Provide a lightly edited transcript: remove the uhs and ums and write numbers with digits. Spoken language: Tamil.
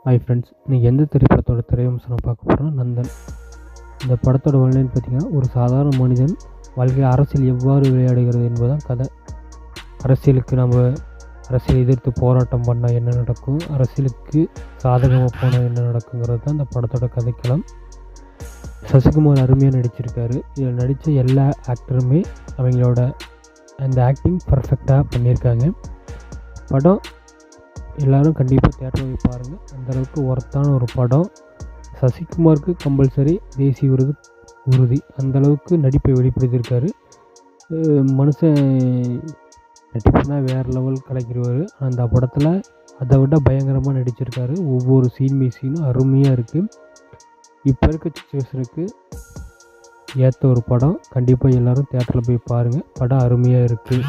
ஹாய் ஃப்ரெண்ட்ஸ், இன்றைக்கி எந்த திரைப்படத்தோட திரையம்சம் பார்க்க போகிறோம்? நந்தன். இந்த படத்தோட ஒன்லைன் பார்த்திங்கன்னா, ஒரு சாதாரண மனிதன் வாழ்க்கையில் அரசியல் எவ்வாறு விளையாடுகிறது என்பதுதான் கதை. அரசியல் எதிர்த்து போராட்டம் பண்ணால் என்ன நடக்கும், அரசியலுக்கு சாதகமாக போனால் என்ன நடக்குங்கிறது தான் இந்த படத்தோட கதைக்களம். சசிகுமார் அருமையாக நடிச்சிருக்காரு. இதில் நடித்த எல்லா ஆக்டருமே அவங்களோட அந்த ஆக்டிங் பர்ஃபெக்டாக பண்ணியிருக்காங்க. படம் எல்லோரும் கண்டிப்பாக தேட்டரில் போய் பாருங்கள். அந்தளவுக்கு ஒர்த்தான ஒரு படம். சசிகுமாருக்கு கம்பல்சரி தேசிய விருது உறுதி. அந்தளவுக்கு நடிப்பை வெளிப்படுத்தியிருக்காரு. மனுஷன் நடிப்புனா வேறு லெவல் கலைக்கிறவர். அந்த படத்தில் அதை விட பயங்கரமாக நடிச்சிருக்காரு. ஒவ்வொரு சீனும் அருமையாக இருக்குது. இப்போ இருக்க சுச்சுவேஷனுக்கு ஏற்ற ஒரு படம். கண்டிப்பாக எல்லோரும் தேட்டரில் போய் பாருங்கள். படம் அருமையாக இருக்குது.